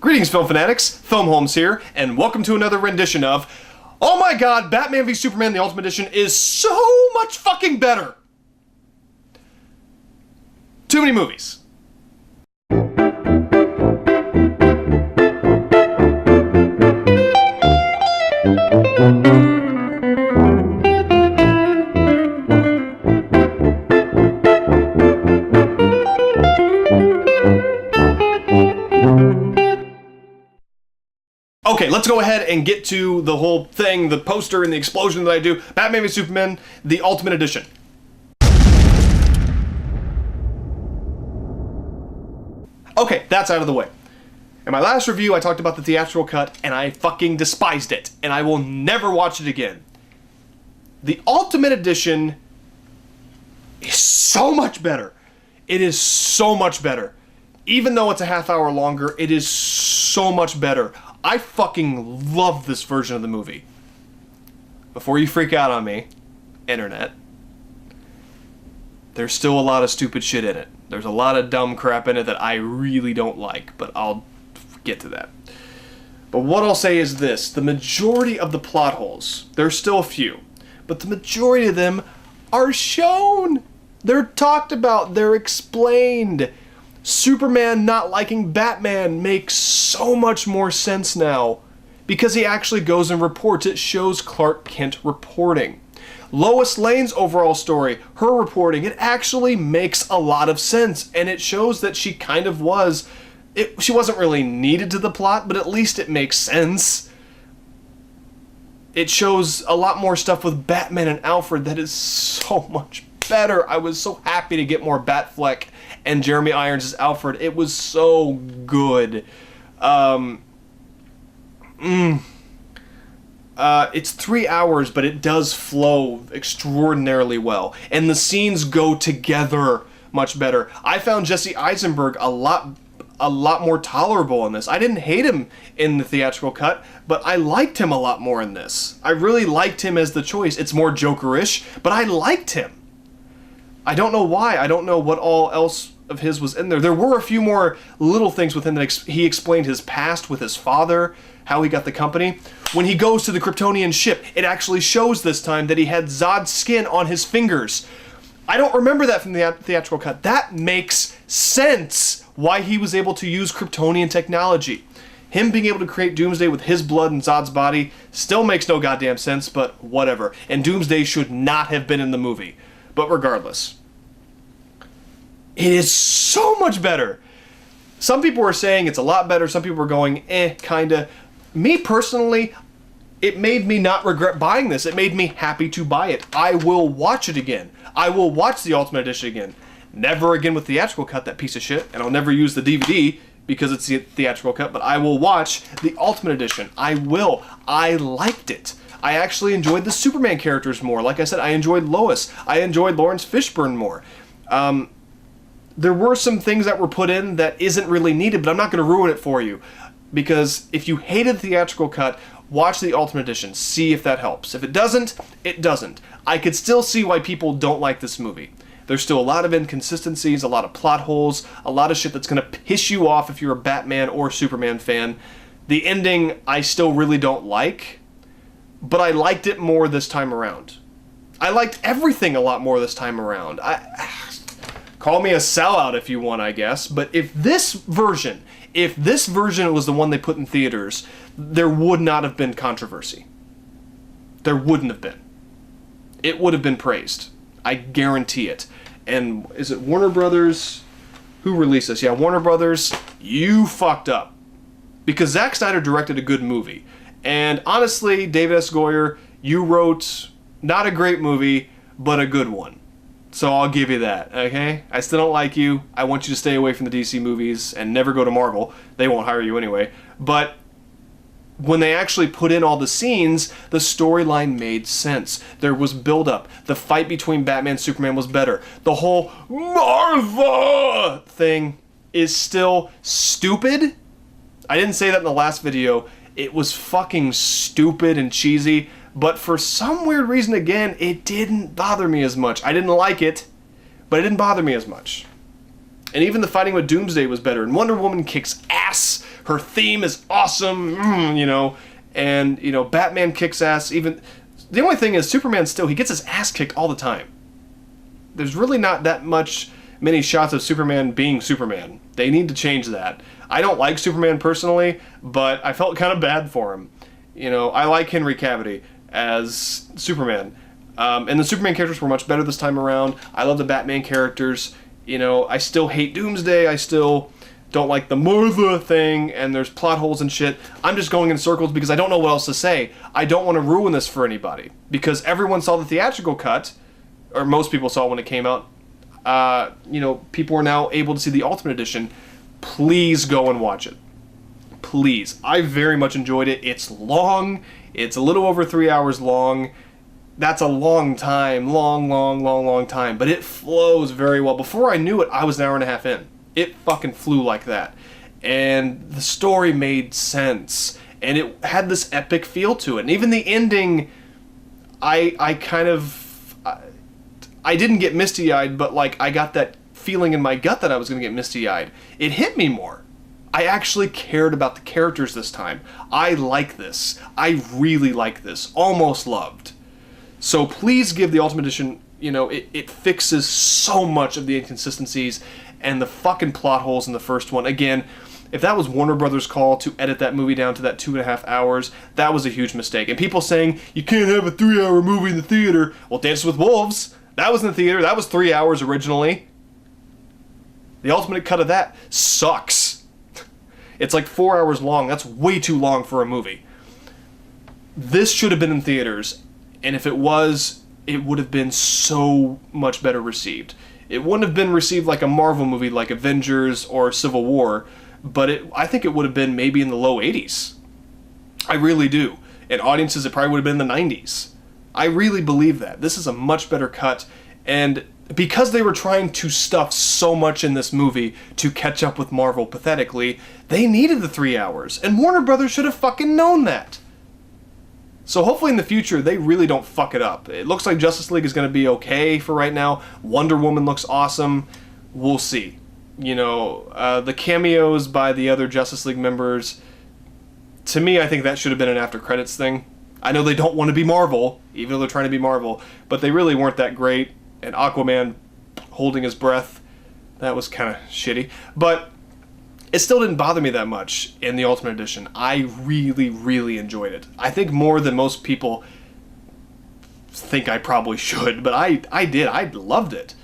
Greetings, film fanatics. Filmholmes here, and welcome to another rendition of Oh my god, Batman v Superman the Ultimate Edition is so much fucking better! Too many movies. Okay, let's go ahead and get to the whole thing, the poster and the explosion that I do. Batman v Superman, the Ultimate Edition. Okay, that's out of the way. In my last review, I talked about the theatrical cut, and I fucking despised it, and I will never watch it again. The Ultimate Edition is so much better. It is so much better. Even though it's a half hour longer, it is so much better. I fucking love this version of the movie. Before you freak out on me, internet, there's still a lot of stupid shit in it. There's a lot of dumb crap in it that I really don't like, but I'll get to that. But what I'll say is this, the majority of the plot holes, there's still a few, but the majority of them are shown. They're talked about, they're explained. Superman not liking Batman makes so much more sense now because he actually goes and reports. It shows Clark Kent reporting. Lois Lane's overall story, her reporting, it actually makes a lot of sense, and it shows that she kind of was, she wasn't really needed to the plot, but at least it makes sense. It shows a lot more stuff with Batman and Alfred that is so much better. I was so happy to get more Batfleck and Jeremy Irons as Alfred. It was so good. It's 3 hours, but it does flow extraordinarily well. And the scenes go together much better. I found Jesse Eisenberg a lot more tolerable in this. I didn't hate him in the theatrical cut, but I liked him a lot more in this. I really liked him as the choice. It's more Joker-ish, but I liked him. I don't know why. I don't know what all else of his was in there. There were a few more little things with him that he explained his past with his father, how he got the company. When he goes to the Kryptonian ship, it actually shows this time that he had Zod's skin on his fingers. I don't remember that from the theatrical cut. That makes sense why he was able to use Kryptonian technology. Him being able to create Doomsday with his blood and Zod's body still makes no goddamn sense, but whatever. And Doomsday should not have been in the movie. But regardless, it is so much better. Some people were saying it's a lot better. Some people were going, kinda. Me personally, it made me not regret buying this. It made me happy to buy it. I will watch it again. I will watch the Ultimate Edition again. Never again with theatrical cut, that piece of shit. And I'll never use the DVD because it's the theatrical cut, but I will watch the Ultimate Edition. I will. I liked it. I actually enjoyed the Superman characters more. Like I said, I enjoyed Lois. I enjoyed Lawrence Fishburne more. There were some things that were put in that isn't really needed, but I'm not going to ruin it for you. Because if you hated the theatrical cut, watch the Ultimate Edition. See if that helps. If it doesn't, it doesn't. I could still see why people don't like this movie. There's still a lot of inconsistencies, a lot of plot holes, a lot of shit that's going to piss you off if you're a Batman or Superman fan. The ending, I still really don't like. But I liked it more this time around. I liked everything a lot more this time around. Call me a sellout if you want, I guess. But if this version was the one they put in theaters, there would not have been controversy. There wouldn't have been. It would have been praised. I guarantee it. And is it Warner Brothers? Who released this? Yeah, Warner Brothers. You fucked up. Because Zack Snyder directed a good movie. And honestly, David S. Goyer, you wrote not a great movie, but a good one. So I'll give you that, okay? I still don't like you. I want you to stay away from the DC movies and never go to Marvel. They won't hire you anyway. But when they actually put in all the scenes, the storyline made sense. There was build-up. The fight between Batman and Superman was better. The whole Martha thing is still stupid. I didn't say that in the last video. It was fucking stupid and cheesy, but for some weird reason, again, it didn't bother me as much. I didn't like it, but it didn't bother me as much. And even the fighting with Doomsday was better, and Wonder Woman kicks ass Her theme is awesome, you know, and, you know, Batman kicks ass. Even the only thing is Superman still, he gets his ass kicked all the time. There's really not that many shots of Superman being Superman. They need to change that. I don't like Superman personally, but I felt kind of bad for him. You know, I like Henry Cavill as Superman. And the Superman characters were much better this time around. I love the Batman characters. You know, I still hate Doomsday. I still don't like the Martha thing, and there's plot holes and shit. I'm just going in circles because I don't know what else to say. I don't want to ruin this for anybody, because everyone saw the theatrical cut, or most people saw when it came out. You know, people are now able to see the Ultimate Edition. Please go and watch it. Please. I very much enjoyed it. It's long. It's a little over 3 hours long. That's a long time. Long time. But it flows very well. Before I knew it, I was an hour and a half in. It fucking flew like that. And the story made sense. And it had this epic feel to it. And even the ending, I didn't get misty-eyed, but like I got that feeling in my gut that I was going to get misty-eyed. It hit me more. I actually cared about the characters this time. I like this. I really like this. Almost loved. So please give the Ultimate Edition, you know, it fixes so much of the inconsistencies and the fucking plot holes in the first one. Again, if that was Warner Brothers' call to edit that movie down to that 2.5 hours, that was a huge mistake. And people saying, you can't have a 3-hour movie in the theater. Well, Dances with Wolves, that was in the theater. That was 3 hours originally. The ultimate cut of that sucks. It's like 4 hours long. That's way too long for a movie. This should have been in theaters, and if it was, it would have been so much better received. It wouldn't have been received like a Marvel movie like Avengers or Civil War, but I think it would have been maybe in the low 80s. I really do. In audiences, it probably would have been in the 90s. I really believe that. This is a much better cut, and because they were trying to stuff so much in this movie to catch up with Marvel pathetically, they needed the 3 hours, and Warner Brothers should have fucking known that. So hopefully in the future, they really don't fuck it up. It looks like Justice League is going to be okay for right now. Wonder Woman looks awesome. We'll see. You know, the cameos by the other Justice League members, to me, I think that should have been an after credits thing. I know they don't want to be Marvel, even though they're trying to be Marvel, but they really weren't that great. And Aquaman holding his breath, that was kind of shitty. But it still didn't bother me that much in the Ultimate Edition. I really, really enjoyed it. I think more than most people think I probably should, but I did. I loved it.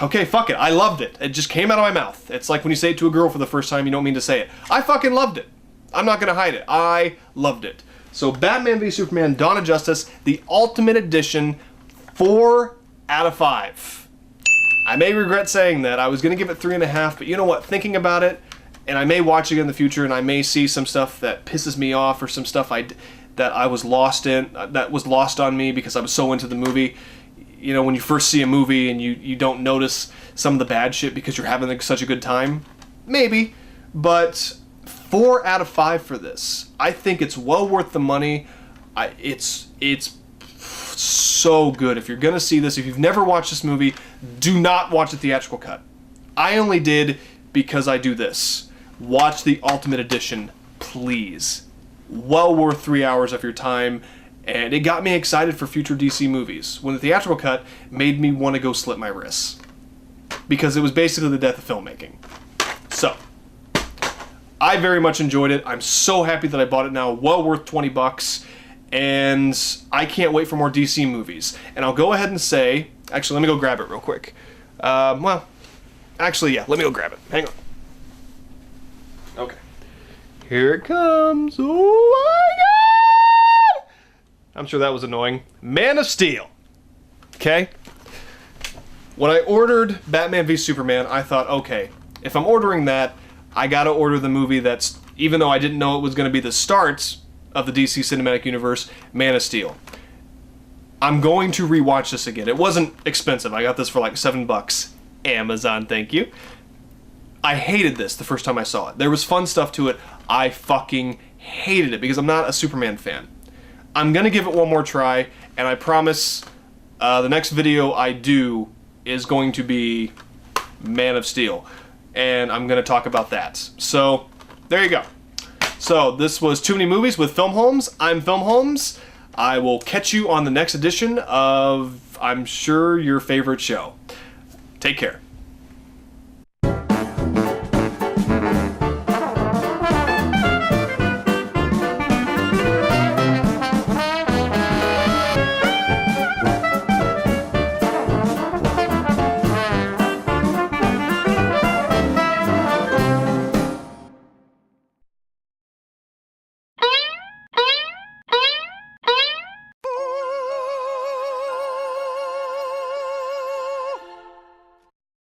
Okay, fuck it. I loved it. It just came out of my mouth. It's like when you say it to a girl for the first time, you don't mean to say it. I fucking loved it. I'm not going to hide it. I loved it. So Batman v Superman Dawn of Justice, the Ultimate Edition, 4 out of 5. I may regret saying that. I was going to give it 3.5, but you know what? Thinking about it, and I may watch it in the future, and I may see some stuff that pisses me off, or some stuff that I was lost in, that was lost on me because I was so into the movie. You know, when you first see a movie and you don't notice some of the bad shit because you're having such a good time. Maybe. But 4 out of 5 for this. I think it's well worth the money. It's so good. If you're going to see this, if you've never watched this movie, do not watch the theatrical cut. I only did because I do this. Watch the Ultimate Edition, please. Well worth 3 hours of your time, and it got me excited for future DC movies. When the theatrical cut made me want to go slit my wrists, because it was basically the death of filmmaking. So, I very much enjoyed it. I'm so happy that I bought it now. Well worth 20 bucks. And I can't wait for more DC movies. And I'll go ahead and say, actually, let me go grab it real quick. Well, actually, yeah, let me go grab it. Hang on. Okay. Here it comes. Oh my God! I'm sure that was annoying. Man of Steel. Okay? When I ordered Batman v Superman, I thought, okay, if I'm ordering that, I gotta order the movie that's, even though I didn't know it was gonna be the start of the DC Cinematic Universe, Man of Steel. I'm going to rewatch this again. It wasn't expensive. I got this for like $7. Amazon, thank you. I hated this the first time I saw it. There was fun stuff to it. I fucking hated it because I'm not a Superman fan. I'm gonna give it one more try, and I promise the next video I do is going to be Man of Steel, and I'm gonna talk about that. So, there you go. So this was Too Many Movies with Filmholmes. I'm Filmholmes. I will catch you on the next edition of, I'm sure, your favorite show. Take care.